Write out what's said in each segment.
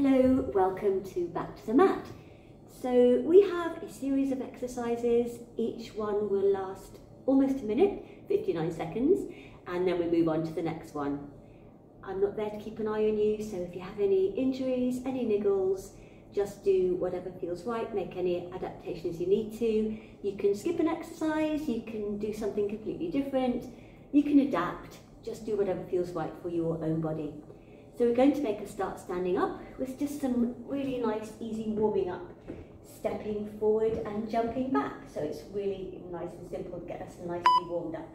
Hello, welcome to Back to the Mat. So we have a series of exercises. Each one will last almost a minute, 59 seconds, and then we move on to the next one. I'm not there to keep an eye on you, so if you have any injuries, any niggles, just do whatever feels right, make any adaptations you need to. You can skip an exercise, you can do something completely different, you can adapt, just do whatever feels right for your own body. So we're going to make a start standing up with just some really nice, easy warming up, stepping forward and jumping back. So it's really nice and simple to get us nicely warmed up.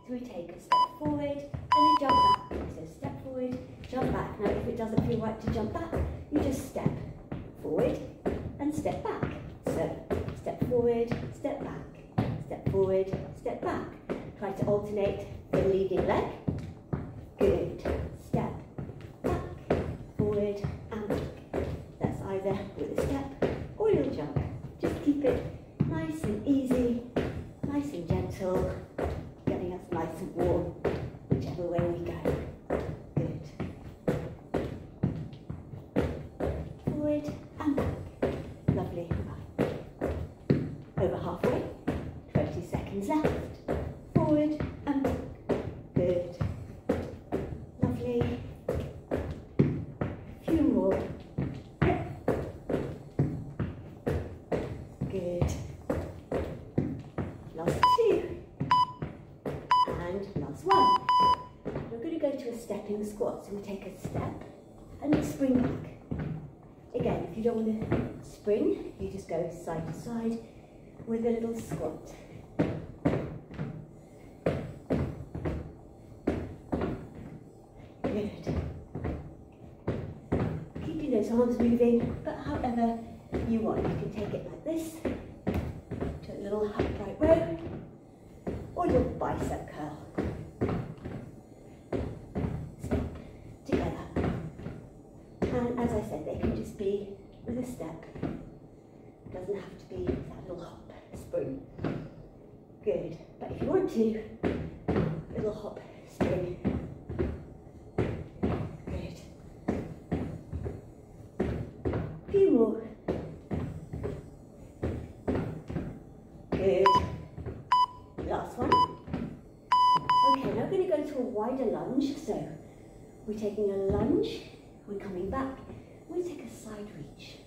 So we take a step forward and then jump back. So step forward, jump back. Now if it doesn't feel right to jump back, you just step forward and step back. So step forward, step back, step forward, step back. Try to alternate the leading leg. Good. Step back, forward and back. That's either with a step or you'll jump. Just keep it nice and easy, nice and gentle, getting us nice and warm, whichever way we go. Good. Forward and back. Lovely. Over halfway. 20 seconds left. Forward and back. Good. Lovely. A few more. Good. Last two. And last one. We're going to go to a stepping squat. So we take a step and spring back. Again, if you don't want to spring, you just go side to side with a little squat. Good. Keeping those arms moving, but however you want. You can take it like this, to a little upright row, or your bicep curl. Step together. And as I said, they can just be with a step. It doesn't have to be that little hop, spring. Good. But if you want to, little hop, spring. Good. A few more. Good. Last one. Okay, now we're going to go to a wider lunge. So we're taking a lunge, we're coming back, we'll take a side reach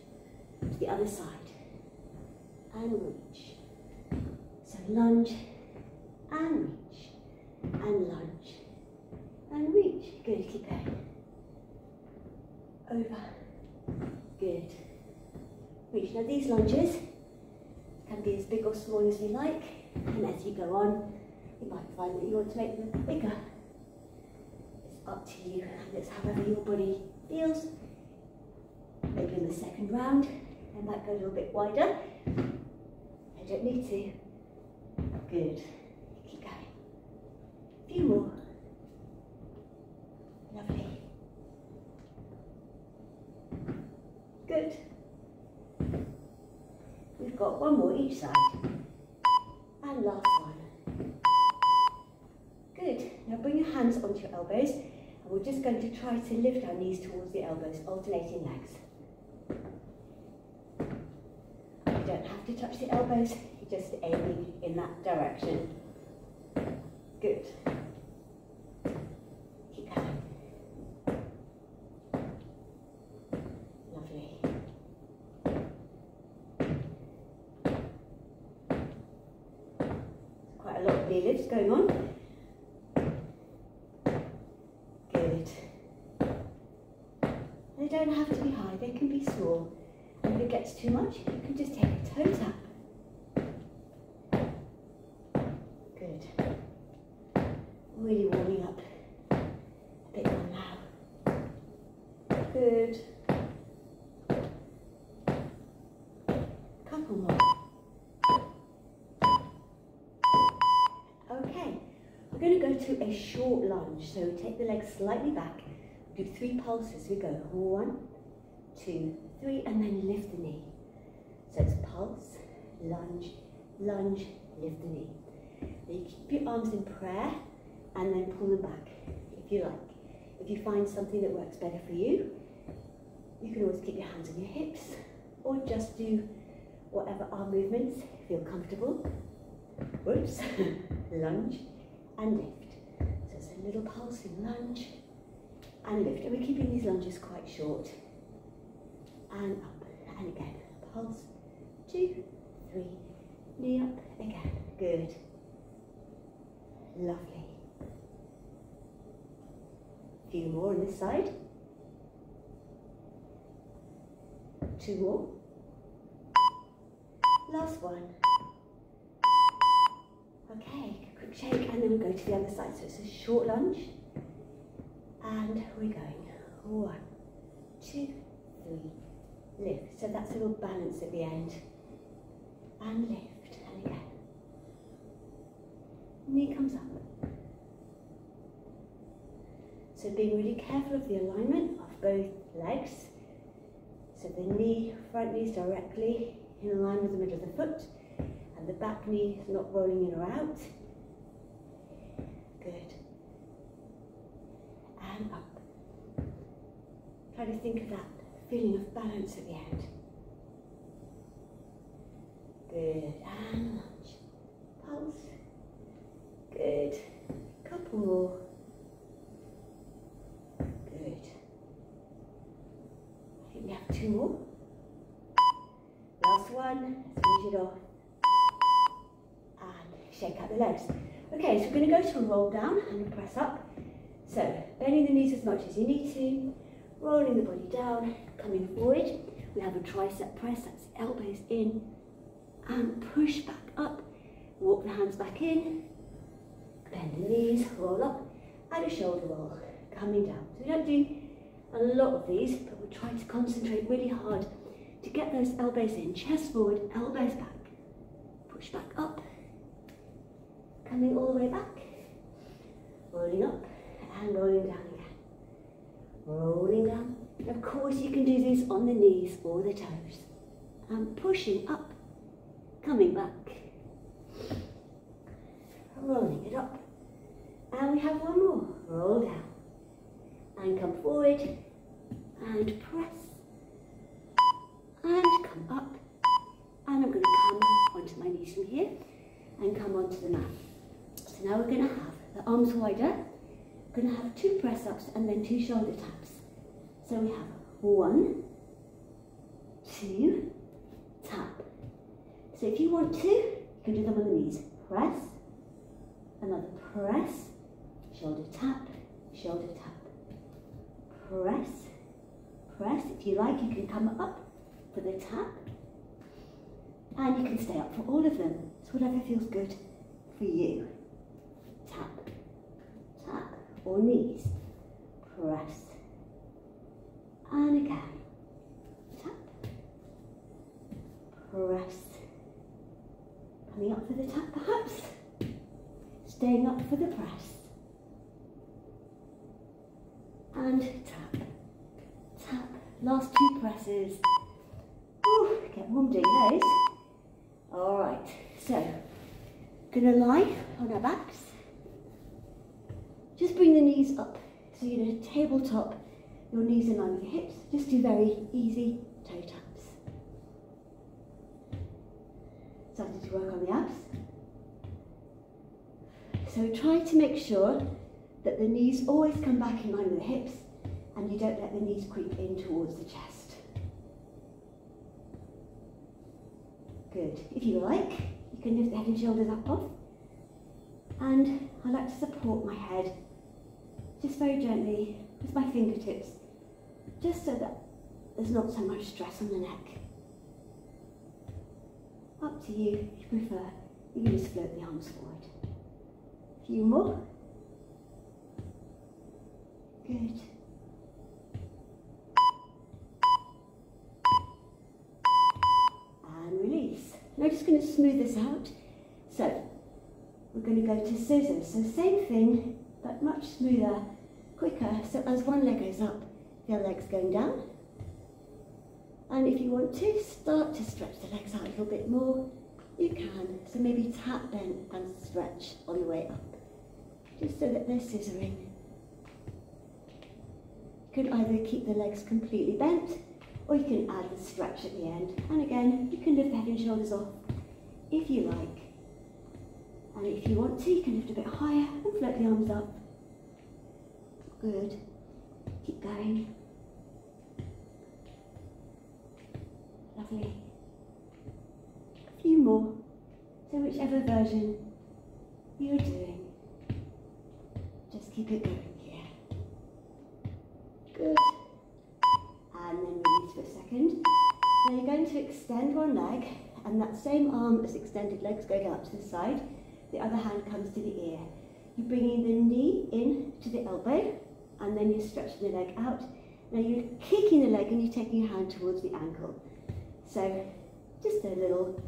to the other side and reach. So lunge and reach and lunge and reach. Good, keep going. Over. Good. Reach. Now these lunges can be as big or small as you like, and as you go on, you might find that you want to make them bigger. It's up to you, and it's however your body feels. Maybe in the second round, I might go a little bit wider. I don't need to. Good. Keep going. A few more. Lovely. Good. We've got one more each side. And last one. Good. Now bring your hands onto your elbows, and we're just going to try to lift our knees towards the elbows, alternating legs. You don't have to touch the elbows, you're just aiming in that direction. Good. Keep going. Lovely. Quite a lot of knee lifts going on. Good. They don't have to be high, they can be small. And if it gets too much, you can just take a toe tap. Good. Really warming up a bit more now. Good. Couple more. Okay, we're going to go to a short lunge. So take the legs slightly back. Do 3 pulses. We go 1, 2, 3, and then lift the knee. So it's pulse, lunge, lunge, lift the knee. Now you keep your arms in prayer and then pull them back if you like. If you find something that works better for you, You can always keep your hands on your hips or just do whatever arm movements feel comfortable. Whoops, lunge and lift. So it's a little pulsing lunge and lift. And we're keeping these lunges quite short. And up, and again, pulse, 2, 3, knee up, again, good. Lovely. A few more on this side. 2 more. Last one. Okay, quick shake, and then we'll go to the other side. So it's a short lunge, and we're going 1, 2, 3, lift. So that's a little balance at the end, and lift, and again. Knee comes up. So being really careful of the alignment of both legs. So the front knee is directly in line with the middle of the foot, and the back knee is not rolling in or out. Good. And up. Try to think of that feeling of balance at the end. Good. And lunge. Pulse. Good. Couple more. Good. I think we have 2 more. Last one. Let's finish it off. And shake out the legs. Okay, so we're going to go to a roll down and a press up. So bending the knees as much as you need to, rolling the body down, coming forward. We have a tricep press, that's elbows in, and push back up. Walk the hands back in, bend the knees, roll up, and a shoulder roll, coming down. So we don't do a lot of these, but we'll try to concentrate really hard to get those elbows in, chest forward, elbows back, push back up, coming all the way back, rolling up and rolling down again, rolling down. Of course you can do this on the knees or the toes, and pushing up, coming back, rolling it up, and we have one more, roll down, and come forward, and press, and come up, and I'm going to come onto my knees from here, and come onto the mat. So now we're going to have the arms wider, we're going to have 2 press-ups and then 2 shoulder taps. So we have 1, 2, tap. So if you want to, you can do them on the knees. Press, another press, shoulder tap, press, press. If you like, you can come up for the tap, and you can stay up for all of them. It's whatever feels good for you. Tap, tap, or knees, press, and again, tap, press, coming up for the tap perhaps, staying up for the press, and tap, tap, last 2 presses. Ooh, get warm doing those. Alright, so, gonna lie on our backs, just bring the knees up, so you're going to tabletop your knees in line with your hips, just do very easy toe taps. Starting to work on the abs. So try to make sure that the knees always come back in line with the hips, and you don't let the knees creep in towards the chest. Good. If you like, you can lift the head and shoulders up off, and I like to support my head just very gently with my fingertips, just so that there's not so much stress on the neck. Up to you, if you prefer, you can just float the arms forward. A few more. Good. And release. Now just going to smooth this out. So, we're going to go to scissors. So same thing, but much smoother, quicker. So as one leg goes up, the other leg's going down. And if you want to start to stretch the legs out a little bit more, you can. So maybe tap, bend and stretch on the way up, just so that they're scissoring. You can either keep the legs completely bent or you can add the stretch at the end. And again, you can lift the head and shoulders off if you like. And if you want to, you can lift a bit higher and float the arms up. Good. Keep going. Lovely. A few more. So whichever version you're doing, just keep it going here. Good. And then release for a second. Now you're going to extend one leg, and that same arm as extended legs going out to the side. The other hand comes to the ear. You're bringing the knee in to the elbow, and then you're stretching the leg out. Now you're kicking the leg and you're taking your hand towards the ankle. So just a little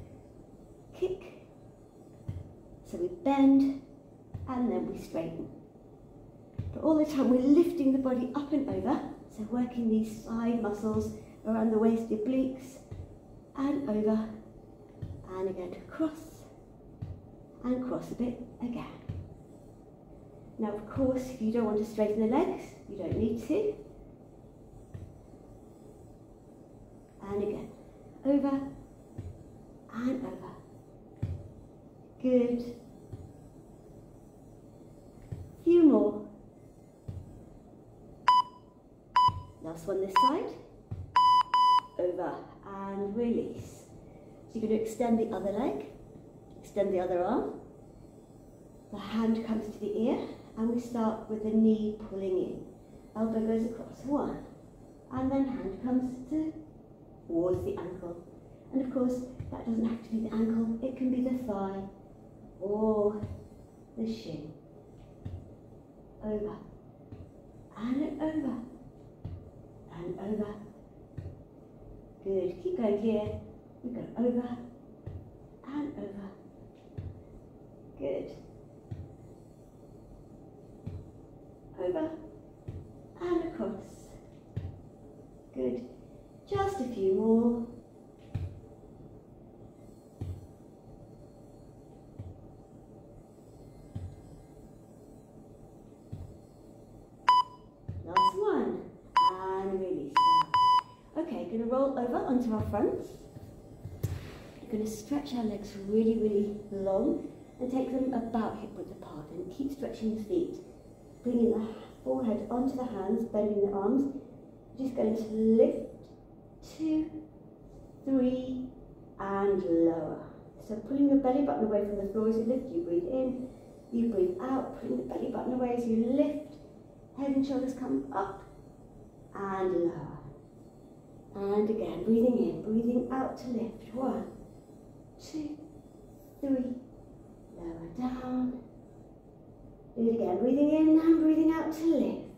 kick. So we bend and then we straighten. But all the time we're lifting the body up and over. So working these side muscles around the waist, the obliques, and over, and again cross, and cross a bit again. Now of course, if you don't want to straighten the legs, you don't need to. And again, over, and over. Good. Few more. Last one this side. Over and release. So you're going to extend the other leg, extend the other arm. The hand comes to the ear, and we start with the knee pulling in. Elbow goes across, one, and then hand comes towards the ankle. And of course, that doesn't have to be the ankle, it can be the thigh or the shin. Over, and over, and over. Good, keep going here. We go over, and over. Good. Over, and across. Good. Just a few more. Last one, and release now. Okay, going to roll over onto our fronts. We're going to stretch our legs really, really long and take them about hip width apart, and keep stretching the feet. Bringing the forehead onto the hands, bending the arms. Just going to lift, 2, 3, and lower. So pulling your belly button away from the floor as you lift, you breathe in, you breathe out, pulling the belly button away as you lift. Head and shoulders come up and lower. And again, breathing in, breathing out to lift. 1, 2, 3, lower down. Do it again, breathing in and breathing out to lift.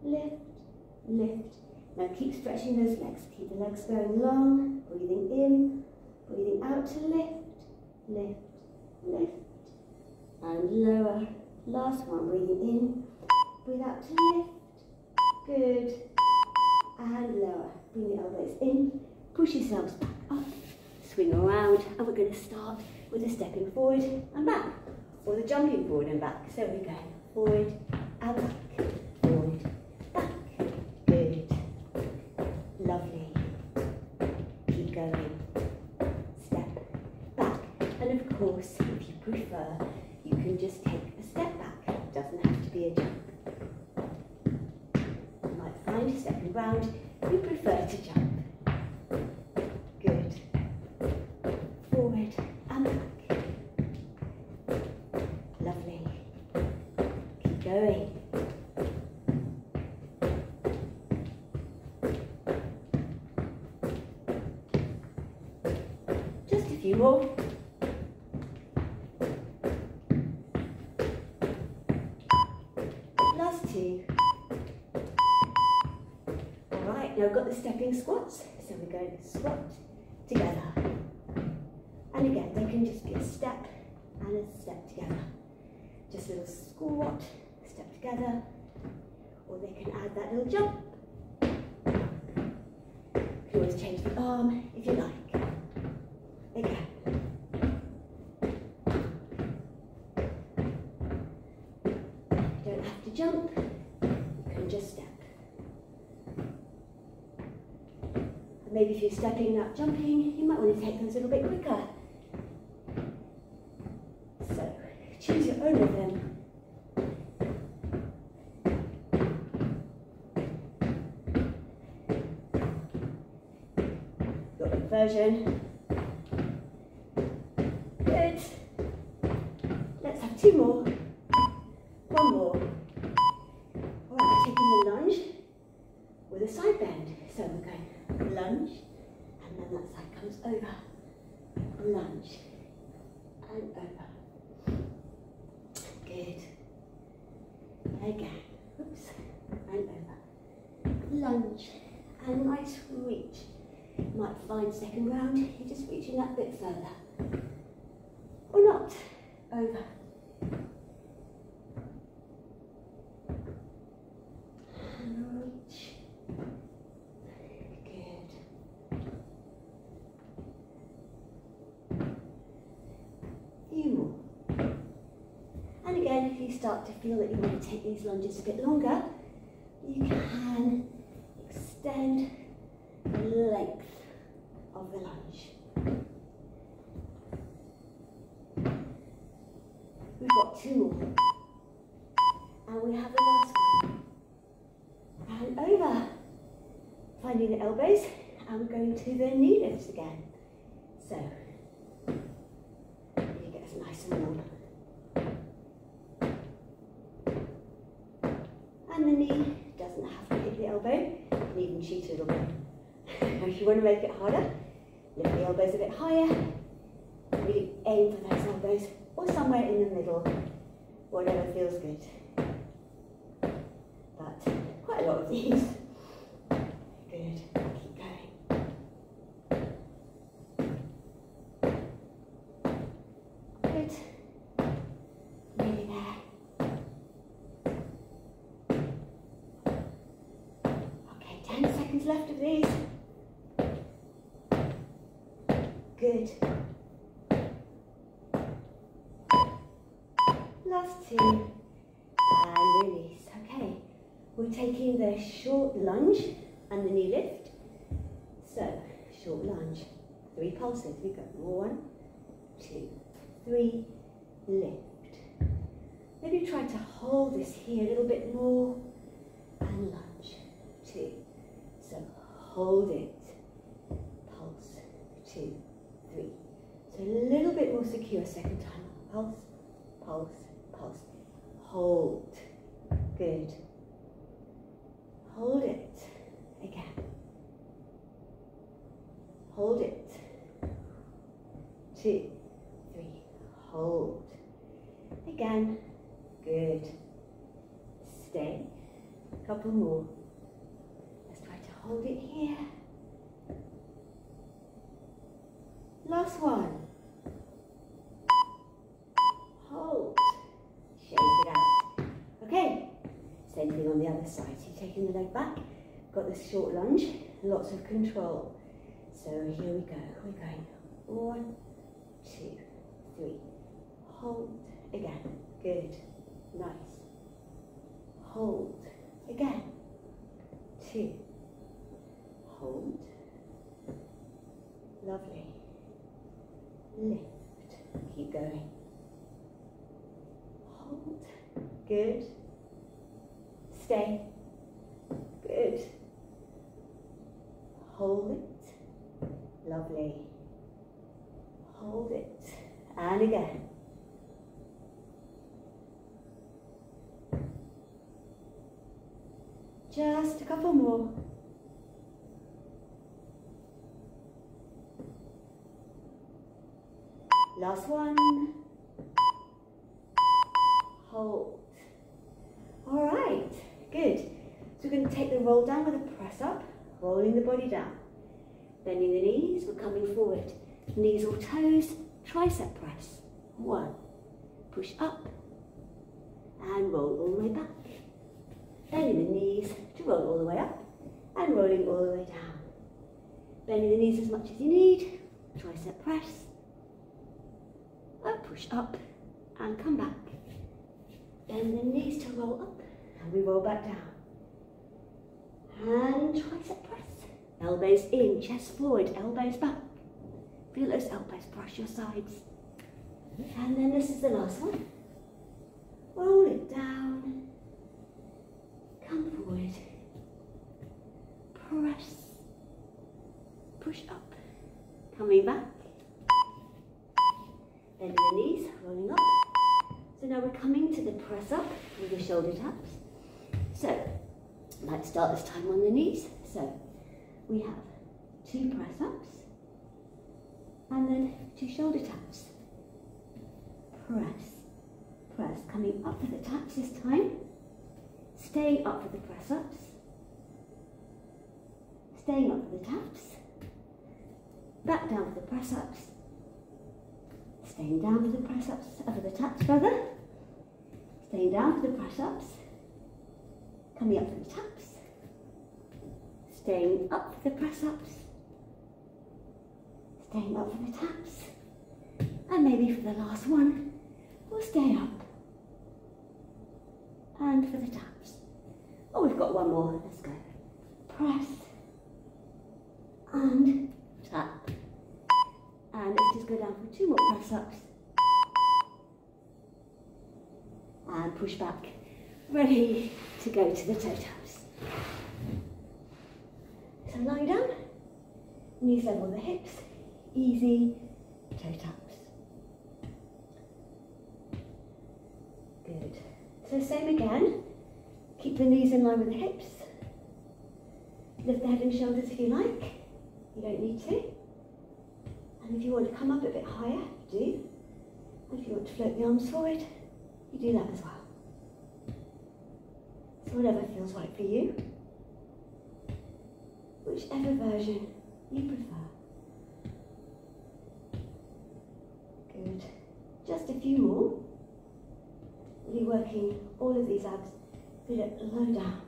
Lift, lift. Now keep stretching those legs. Keep the legs going long. Breathing in, breathing out to lift, lift, lift. And lower. Last one, breathing in, breathe out to lift. Good. And lower. Bring the elbows in, push yourselves back up, swing around, and we're going to start with the stepping forward and back, or the jumping forward and back. So we go forward and back, forward, back. Good. Lovely. Keep going. Step back. And of course, if you prefer, you can just take a step back. It doesn't have to be a jump. You might find stepping round, you prefer to jump. Good. Forward and back. Lovely. Keep going. Just a few more. Last 2. Now we've got the stepping squats, so we're going to squat together. And again, they can just be a step and a step together. Just a little squat, step together, or they can add that little jump. You can always change the arm if you like. Again. You don't have to jump, you can just step. maybe if you're stepping up, jumping, you might want to take those a little bit quicker. So, choose your own rhythm. Your own version. Good. Let's have 2 more. 1 more. Alright, taking the lunge with a side bend. So we're going lunge, and then that side comes over. Lunge, and over. Good. Again. Oops. And over. Lunge, and nice reach. You might find second round, you're just reaching that bit further. Or not. Over. And reach. Good. Few more. And again, if you start to feel that you want to take these lunges a bit longer, you can extend the length of the lunge. We've got 2 more. And we have the last one. And over. Finding the elbows, and we're going to the knee lifts again. So, you get us nice and warm. And the knee doesn't have to hit the elbow. You can even cheat a little bit. If you want to make it harder, lift the elbows a bit higher. Really aim for those elbows, or somewhere in the middle, whatever feels good. But quite a lot of these. Good. Keep going. Good. Nearly there. Okay, 10 seconds left of these. Good. Last 2. And release. Okay. We're taking the short lunge and the knee lift. So, short lunge. 3 pulses. We go. 1, 2, 3. Lift. Maybe try to hold this here a little bit more. And lunge. 2. So, hold it. Pulse. 2, 3. So, a little bit more secure second time. Pulse, pulse, pulse. Hold. Good. Hold it. Again. Hold it. 2, 3. Hold. Again. Good. Stay. Couple more. Let's try to hold it here. Last one. Hold. Shake it out. Okay. Same thing on the other side. So you're taking the leg back. Got this short lunge. Lots of control. So here we go. We're going 1, 2, 3. Hold. Again. Good. Nice. Hold. Again. 2. Hold. Lovely. Lift. Keep going. Hold. Good. Stay. Good. Hold it. Lovely. Hold it. And again. Just a couple more. Last one. Hold. All right, good. So we're going to take the roll down with a press up, rolling the body down. Bending the knees, we're coming forward. Knees or toes, tricep press. 1. Push up and roll all the way back. Bending the knees to roll all the way up and rolling all the way down. Bending the knees as much as you need. Tricep press. Push up and come back. Bend the knees to roll up and we roll back down. And tricep press. Elbows in, chest forward, elbows back. Feel those elbows brush your sides. And then this is the last one. Roll it down. Come forward. Press. Push up. Coming back. Bend the knees, rolling up. So now we're coming to the press up with the shoulder taps. So, I might start this time on the knees. So, we have 2 press ups and then 2 shoulder taps. Press, press, coming up for the taps this time. Staying up for the press ups. Staying up for the taps. Back down for the press ups. Staying down for the press ups, for the taps rather. Staying down for the press ups. Coming up for the taps. Staying up for the press ups. Staying up for the taps. And maybe for the last one, we'll stay up. And for the taps. Oh, we've got one more. Let's go. Press. And tap. And let's just go down for 2 more press ups. And push back. Ready to go to the toe taps. So lie down. Knees level the hips. Easy toe taps. Good. So same again. Keep the knees in line with the hips. Lift the head and shoulders if you like. You don't need to. And if you want to come up a bit higher, do. And if you want to float the arms forward, you do that as well. So whatever feels right for you. Whichever version you prefer. Good. Just a few more. We'll be working all of these abs. Feel it low down.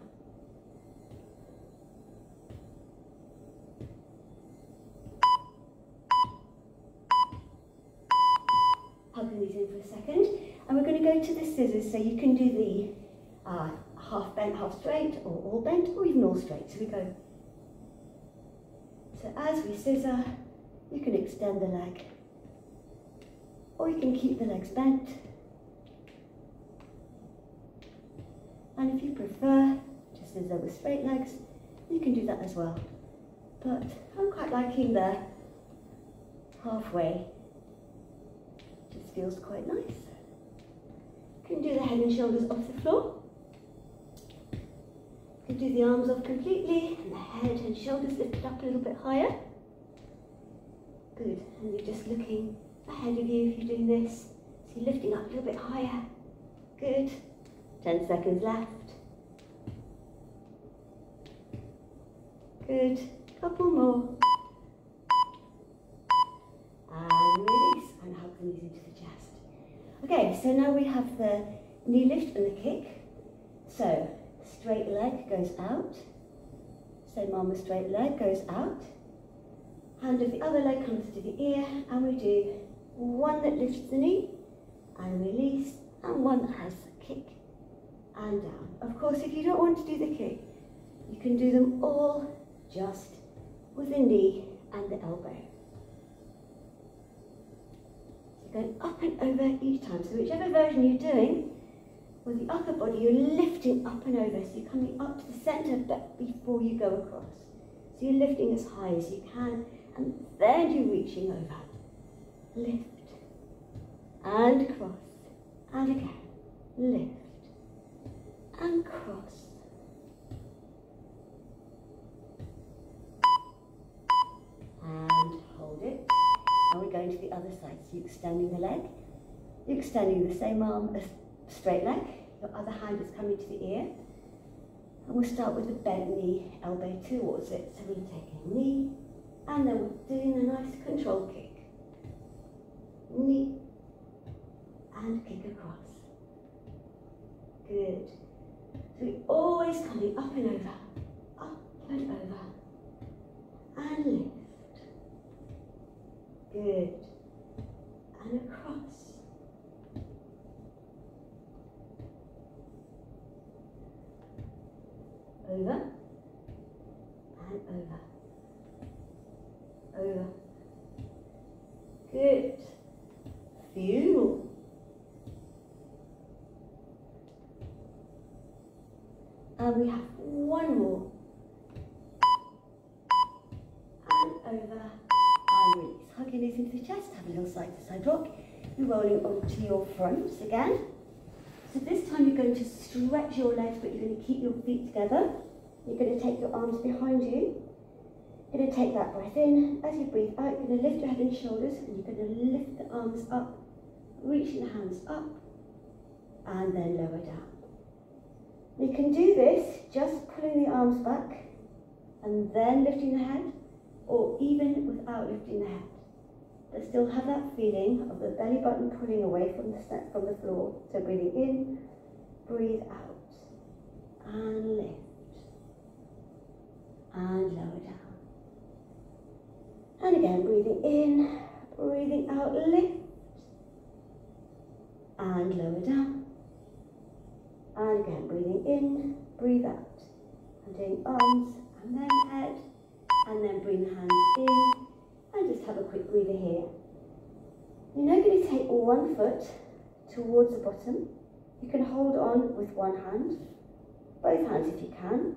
Hugging these in for a second. And we're going to go to the scissors, so you can do the half bent, half straight, or all bent, or even all straight. So we go. So as we scissor, you can extend the leg, or you can keep the legs bent. And if you prefer to scissor with straight legs, you can do that as well. But I'm quite liking the halfway. Just feels quite nice. You can do the head and shoulders off the floor. You can do the arms off completely, and the head and shoulders lifted up a little bit higher. Good, and you're just looking ahead of you if you're doing this. So you're lifting up a little bit higher. Good. 10 seconds left. Good. Couple more. And release. And hug the knees into the chest. Okay, so now we have the knee lift and the kick. So, straight leg goes out. Same arm with straight leg goes out. Hand of the other leg comes to the ear, and we do one that lifts the knee and release, and one that has a kick and down. Of course, if you don't want to do the kick, you can do them all just with the knee and the elbow. So going up and over each time. So whichever version you're doing, with the upper body, you're lifting up and over. So you're coming up to the centre before you go across. So you're lifting as high as you can, and then you're reaching over. Lift and cross, and again, lift and cross. And hold it. And we're going to the other side. So you're extending the leg. You're extending the same arm as straight leg. Your other hand is coming to the ear. And we'll start with the bent knee, elbow towards it. So we're taking a knee, and then we're doing a nice control kick. Knee and kick across. Good. So we're always coming up and over, and lift. Good. And across. Over and over. over. Good. Few more. And we have one more. And over and release. Hug your knees into the chest, have a little side to side rock. You're rolling onto your fronts again. So this time you're going to stretch your legs, but you're going to keep your feet together. You're going to take your arms behind you. You're going to take that breath in. As you breathe out, you're going to lift your head and shoulders, and you're going to lift the arms up, reaching the hands up, and then lower down. You can do this just pulling the arms back, and then lifting the head, or even without lifting the head. But still have that feeling of the belly button pulling away from the floor. So breathing in, breathe out, and lift, and lower down. And again, breathing in, breathing out, lift, and lower down. And again, breathing in, breathe out. And doing arms, and then head, and then bring the hands in. And just have a quick breather here. You're now going to take one foot towards the bottom. You can hold on with one hand, both hands if you can.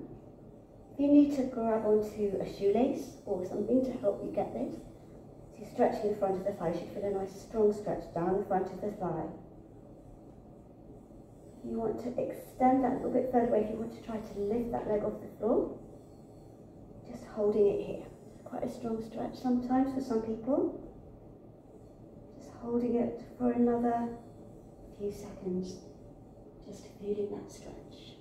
If you need to grab onto a shoelace or something to help you get this, so you're stretching the front of the thigh, you should feel a nice strong stretch down the front of the thigh. You want to extend that a little bit further away if you want to try to lift that leg off the floor. Just holding it here. Quite a strong stretch sometimes for some people. Just holding it for another few seconds, just feeling that stretch.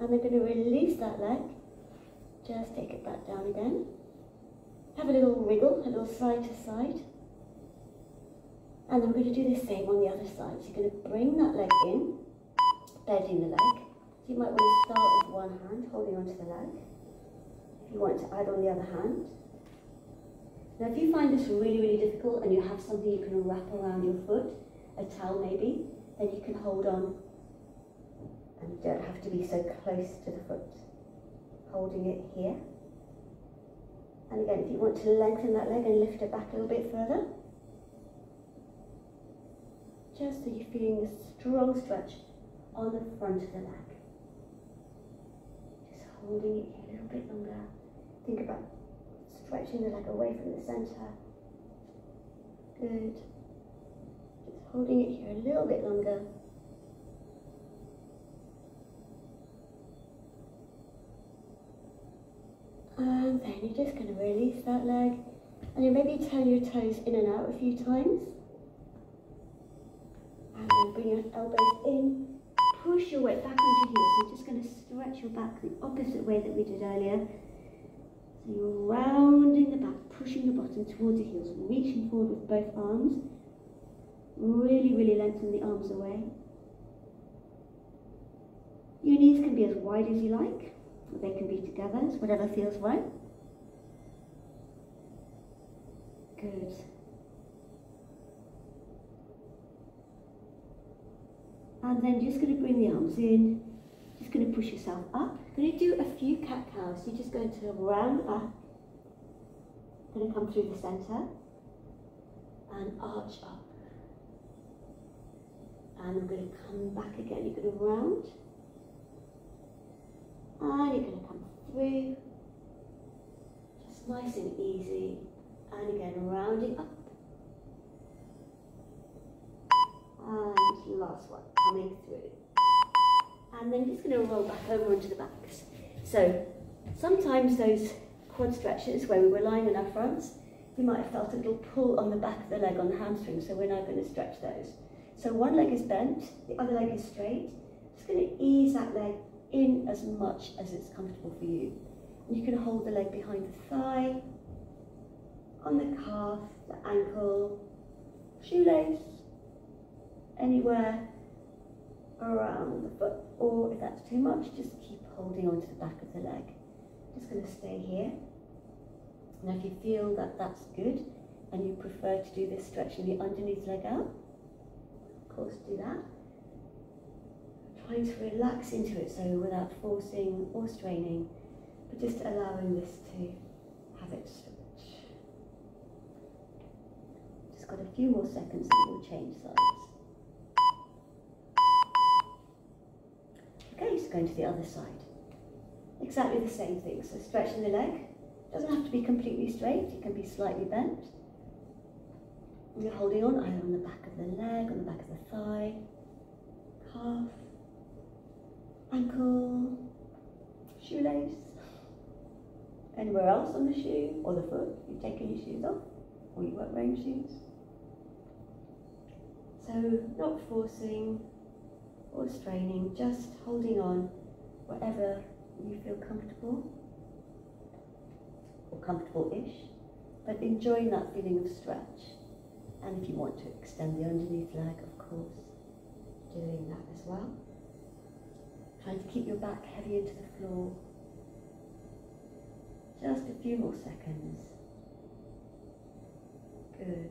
And then going to release that leg, just take it back down again. Have a little wriggle, a little side to side. And then we're going to do the same on the other side. So you're going to bring that leg in, bending the leg. You might want to start with one hand, holding onto the leg. If you want to add on the other hand. Now if you find this really, really difficult and you have something you can wrap around your foot, a towel maybe, then you can hold on and you don't have to be so close to the foot. Holding it here. And again, if you want to lengthen that leg and lift it back a little bit further, just so you're feeling a strong stretch on the front of the leg. Holding it here a little bit longer. Think about stretching the leg away from the centre. Good. Just holding it here a little bit longer. And then you're just going to release that leg. And you maybe turn your toes in and out a few times. And then bring your elbows in. Push your weight back onto your heels. So you're just going to stretch your back the opposite way that we did earlier. So you're rounding the back, pushing the bottom towards the heels, reaching forward with both arms. Really, really lengthen the arms away. Your knees can be as wide as you like, or they can be together, it's whatever feels right. Good. And then just going to bring the arms in, just going to push yourself up. Going to do a few cat-cows. You're just going to round the back, going to come through the centre and arch up. And I'm going to come back again. You're going to round and you're going to come through, just nice and easy. And again, rounding up. And last one, coming through. And then just going to roll back over onto the backs. So sometimes those quad stretches where we were lying on our fronts, you might have felt a little pull on the back of the leg on the hamstring, so we're now going to stretch those. So one leg is bent, the other leg is straight. Just going to ease that leg in as much as it's comfortable for you. And you can hold the leg behind the thigh, on the calf, the ankle, shoelace, anywhere around the foot, or if that's too much, just keep holding onto the back of the leg. Just going to stay here. Now if you feel that that's good and you prefer to do this stretching the underneath leg out, of course do that. trying to relax into it, so without forcing or straining, but just allowing this to have its stretch. Just got a few more seconds and we'll change sides. Okay, so going to the other side. Exactly the same thing, so stretching the leg. Doesn't have to be completely straight, it can be slightly bent. And you're holding on either on the back of the leg, on the back of the thigh, calf, ankle, shoelace, anywhere else on the shoe or the foot. You've taken your shoes off or you weren't wearing shoes. So not forcing or straining, just holding on wherever you feel comfortable or comfortable-ish, but enjoying that feeling of stretch. And if you want to extend the underneath leg, of course, doing that as well. Trying to keep your back heavy into the floor. Just a few more seconds. Good.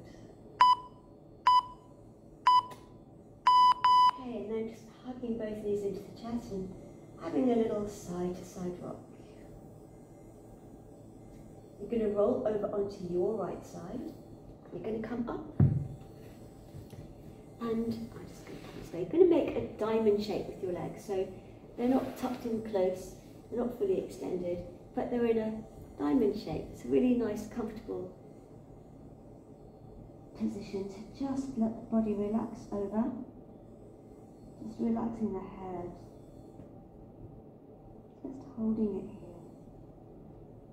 Okay, and then just hugging both knees into the chest and having a little side-to-side rock. You're going to roll over onto your right side. You're going to come up. And I'm just going to come this way. You're going to make a diamond shape with your legs. So they're not tucked in close, they're not fully extended, but they're in a diamond shape. It's a really nice, comfortable position to just let the body relax over. Just relaxing the head. Just holding it here.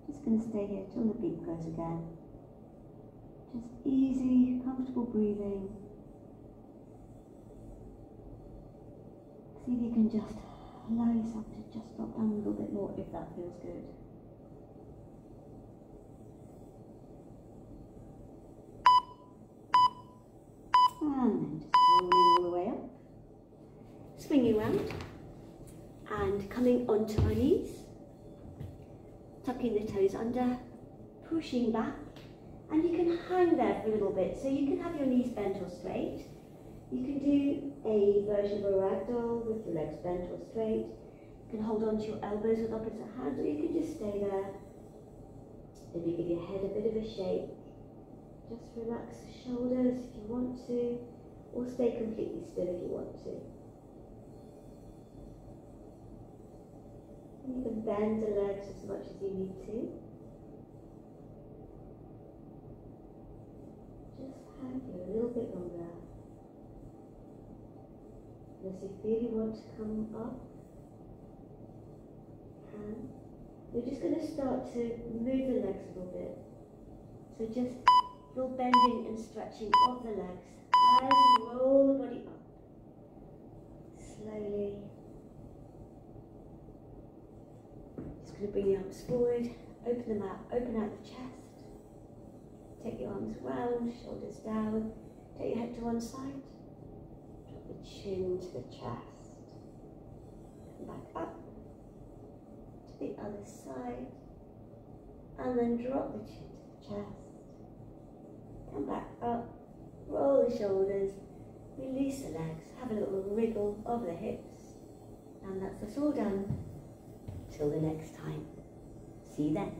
Just going to stay here till the beat goes again. Just easy, comfortable breathing. See if you can just allow yourself to just drop down a little bit more if that feels good. And then just rolling all the way up. Swinging around and coming onto our knees. Tucking the toes under, pushing back. And you can hang there for a little bit. So you can have your knees bent or straight. You can do a version of a ragdoll with your legs bent or straight. You can hold on to your elbows with opposite hands, or you can just stay there. Maybe give your head a bit of a shake. Just relax the shoulders if you want to, or stay completely still if you want to. You can bend the legs as much as you need to. Just hang here a little bit longer. As you feel you want to come up, and you're just going to start to move the legs a little bit. So just feel bending and stretching of the legs as you roll the body up. Slowly. Just going to bring your arms forward, open them out, open out the chest. Take your arms round, shoulders down, take your head to one side. The chin to the chest, come back up to the other side, and then drop the chin to the chest, come back up, roll the shoulders, release the legs, have a little wriggle of the hips, and that's us all done. Till the next time. See you then.